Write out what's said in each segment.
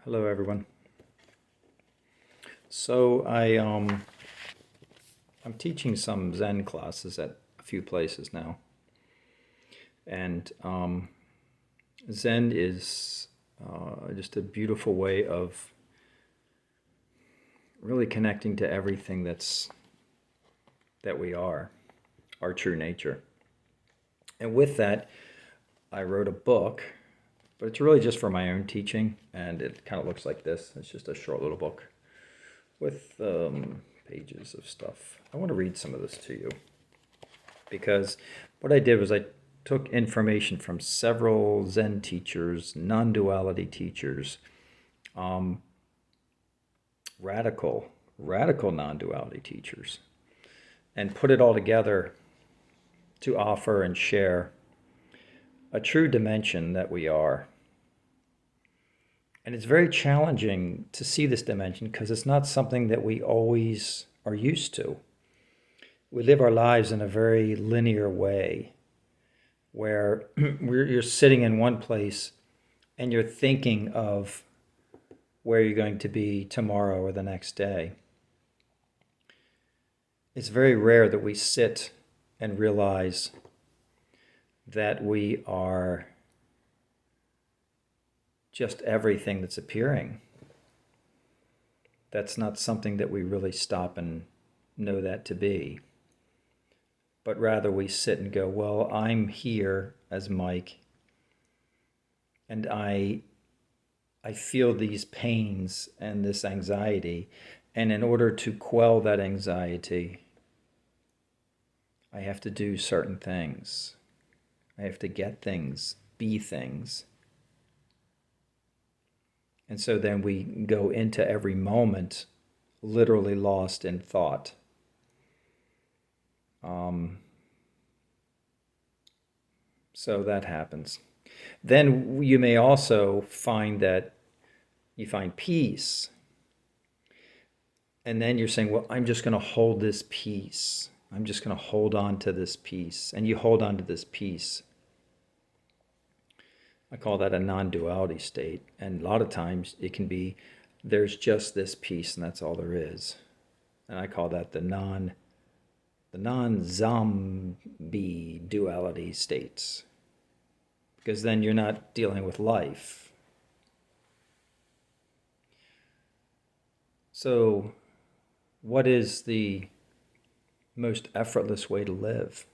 Hello, everyone. So I'm teaching some Zen classes at a few places now, and Zen is just a beautiful way of really connecting to everything that we are, our true nature. And with that, I wrote a book, but it's really just for my own teaching, and it kind of looks like this. It's just a short little book with pages of stuff. I want to read some of this to you because what I did was I took information from several Zen teachers, non-duality teachers, um, radical non-duality teachers, and put it all together to offer and share a true dimension that we are. And it's very challenging to see this dimension because it's not something that we always are used to. We live our lives in a very linear way where you're sitting in one place and you're thinking of where you're going to be tomorrow or the next day. It's very rare that we sit and realize that we are just everything that's appearing. That's not something that we really stop and know that to be. But rather we sit and go, well, I'm here as Mike, and I feel these pains and this anxiety, and in order to quell that anxiety, I have to do certain things. I have to get things, be things. And so then we go into every moment literally lost in thought. So that happens. Then you may also find that you find peace. And then you're saying, well, I'm just going to hold this peace. I'm just going to hold on to this peace. And you hold on to this peace. I call that a non-duality state. And a lot of times it can be there's just this peace and that's all there is. And I call that the non-zombie duality states. Because then you're not dealing with life. So, what is the most effortless way to live?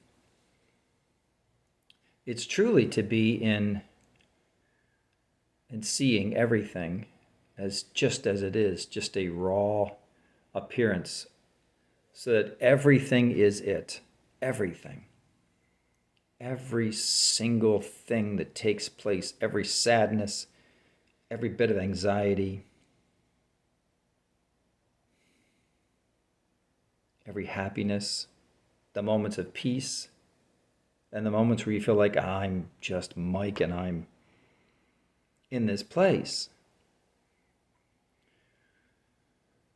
It's truly to be in and seeing everything as just as it is, just a raw appearance, so that everything is it. Everything. Every single thing that takes place, every sadness, every bit of anxiety, every happiness, the moments of peace, and the moments where you feel like I'm just Mike and I'm in this place.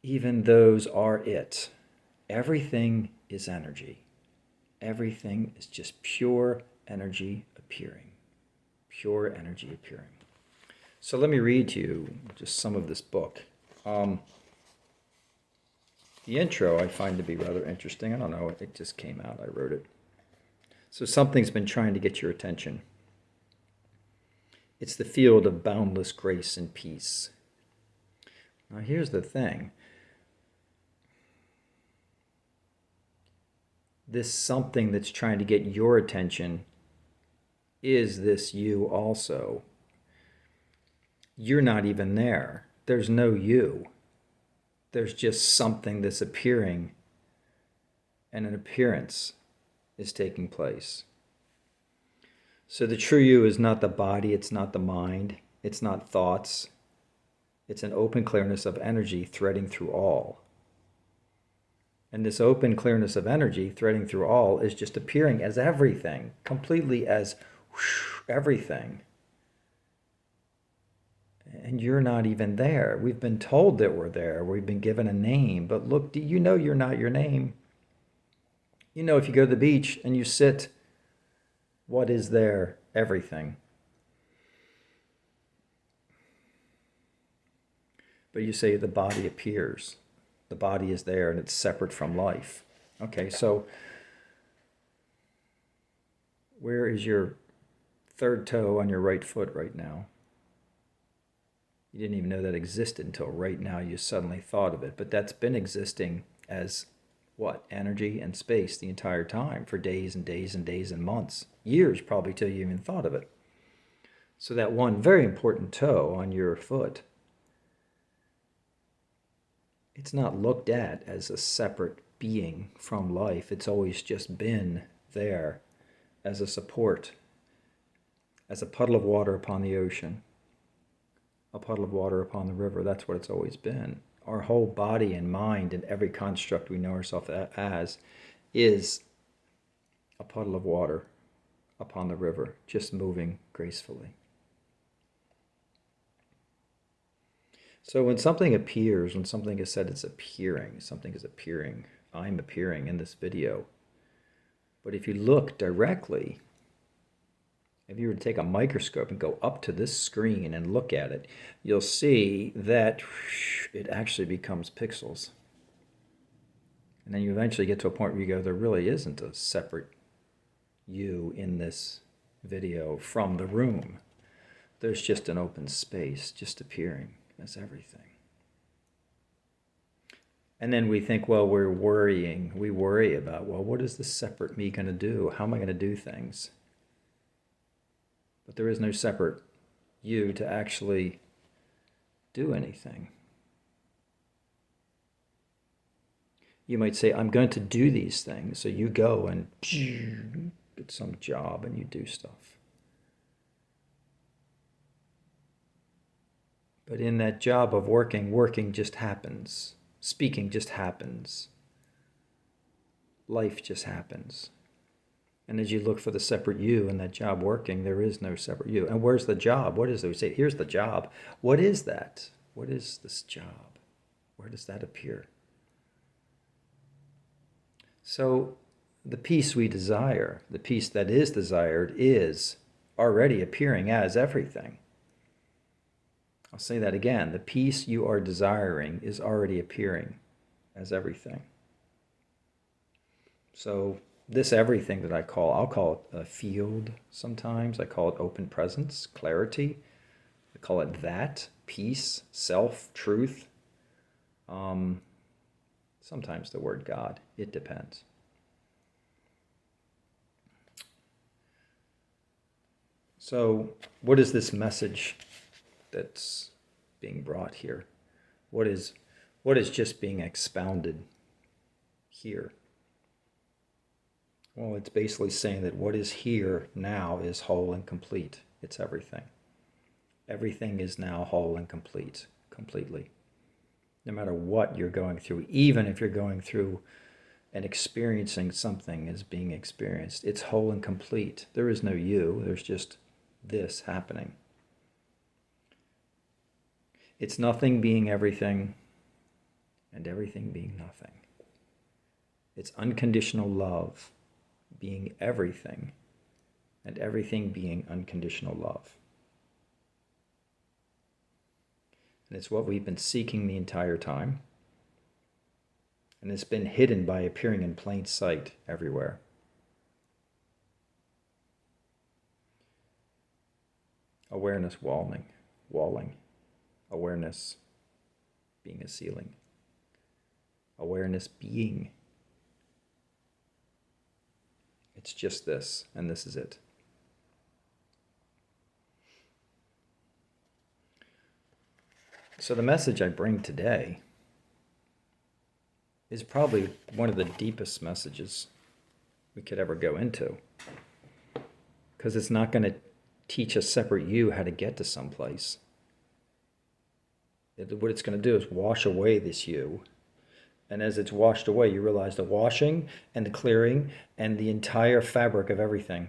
Even those are it. Everything is energy. Everything is just pure energy appearing. Pure energy appearing. So let me read to you just some of this book. The intro I find to be rather interesting. I don't know, it just came out. I wrote it. So something's been trying to get your attention. It's the field of boundless grace and peace. Now here's the thing. This something that's trying to get your attention is this you also. You're not even there. There's no you. There's just something that's appearing, and an appearance is taking place. So the true you is not the body, it's not the mind, it's not thoughts. It's an open clearness of energy threading through all. And this open clearness of energy threading through all is just appearing as everything, completely as everything. And you're not even there. We've been told that we're there. We've been given a name. But look, do you know you're not your name? You know, if you go to the beach and you sit, what is there? Everything. But you say the body appears. The body is there and it's separate from life. Okay, so where is your third toe on your right foot right now? You didn't even know that existed until right now you suddenly thought of it. But that's been existing as what? Energy and space the entire time for days and days and days and months. Years probably till you even thought of it. So that one very important toe on your foot, it's not looked at as a separate being from life. It's always just been there as a support, as a puddle of water upon the ocean, a puddle of water upon the river. That's what it's always been. Our whole body and mind and every construct we know ourselves as is a puddle of water upon the river, just moving gracefully. So when something appears, when something is said it's appearing, something is appearing, I'm appearing in this video. But if you look directly, if you were to take a microscope and go up to this screen and look at it, you'll see that it actually becomes pixels. And then you eventually get to a point where you go, there really isn't a separate you in this video from the room. There's just an open space just appearing as everything. And then we think, well, we're worrying. We worry about, well, what is this separate me going to do? How am I going to do things? But there is no separate you to actually do anything. You might say, I'm going to do these things. So you go and get some job and you do stuff. But in that job of working just happens. Speaking just happens. Life just happens. And as you look for the separate you in that job working, there is no separate you. And where's the job? What is it? We say, here's the job. What is that? What is this job? Where does that appear? So the peace we desire, the peace that is desired, is already appearing as everything. I'll say that again. The peace you are desiring is already appearing as everything. So this everything that I'll call it a field sometimes. I call it open presence, clarity. I call it that, peace, self, truth. Sometimes the word God. It depends. So what is this message that's being brought here? What is just being expounded here? Well, it's basically saying that what is here now is whole and complete. It's everything. Everything is now whole and complete, completely. No matter what you're going through, even if you're going through and experiencing something as being experienced, it's whole and complete. There is no you, there's just this happening. It's nothing being everything and everything being nothing. It's unconditional love being everything and everything being unconditional love. And it's what we've been seeking the entire time. And it's been hidden by appearing in plain sight everywhere. Awareness walling. Awareness being a ceiling. Awareness being. It's just this, and this is it. So the message I bring today is probably one of the deepest messages we could ever go into. Because it's not going to teach a separate you how to get to someplace. What it's going to do is wash away this you. And as it's washed away, you realize the washing and the clearing and the entire fabric of everything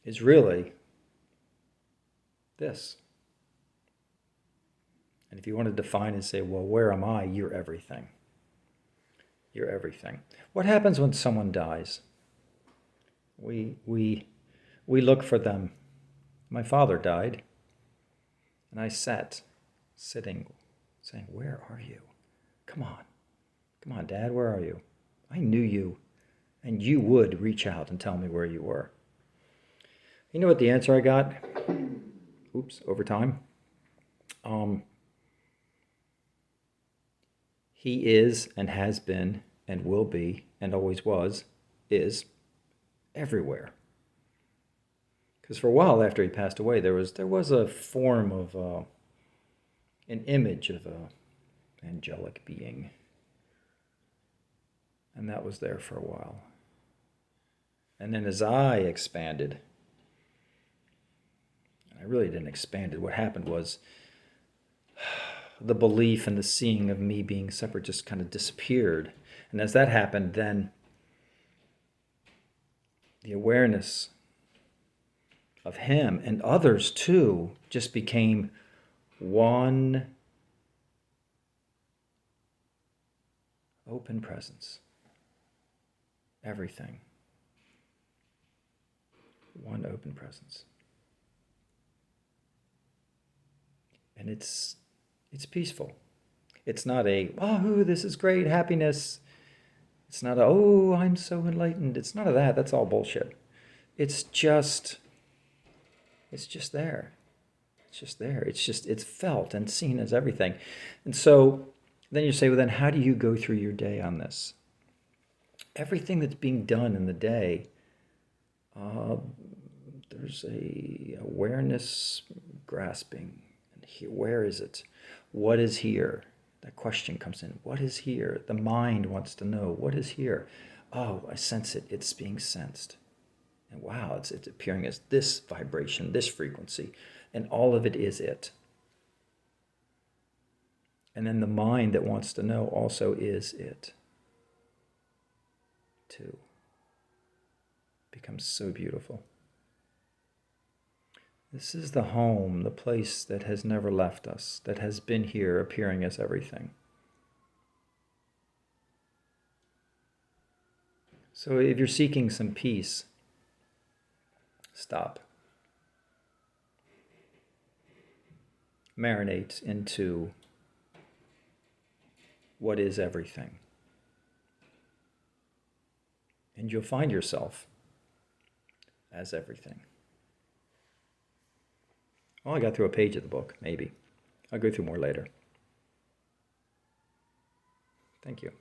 is really this. And if you want to define and say, well, where am I? You're everything. You're everything. What happens when someone dies? We look for them. My father died. And I sat, sitting, saying, where are you? Come on. Come on, Dad, where are you? I knew you, and you would reach out and tell me where you were. You know what the answer I got? Oops, over time. He is and has been and will be and always is everywhere. Because for a while after he passed away, there was a form of an image of a angelic being, and that was there for a while. And then as I expanded, I really didn't expand it. What happened was the belief and the seeing of me being separate just kind of disappeared. And as that happened, then the awareness of him and others too just became one open presence. Everything. One open presence. And it's peaceful. It's not a, oh, this is great, happiness. It's not a, oh, I'm so enlightened. It's none of that. That's all bullshit. It's just there. It's just there. It's felt and seen as everything. And so then you say, well, then how do you go through your day on this? Everything that's being done in the day, there's a awareness grasping. And here, where is it? What is here? That question comes in. What is here? The mind wants to know, what is here? Oh, I sense it. It's being sensed. And wow, it's appearing as this vibration, this frequency. And all of it is it. And then the mind that wants to know also is it, too. Becomes so beautiful. This is the home, the place that has never left us, that has been here appearing as everything. So if you're seeking some peace, stop. Marinate into what is everything. And you'll find yourself as everything. Well, I got through a page of the book, maybe. I'll go through more later. Thank you.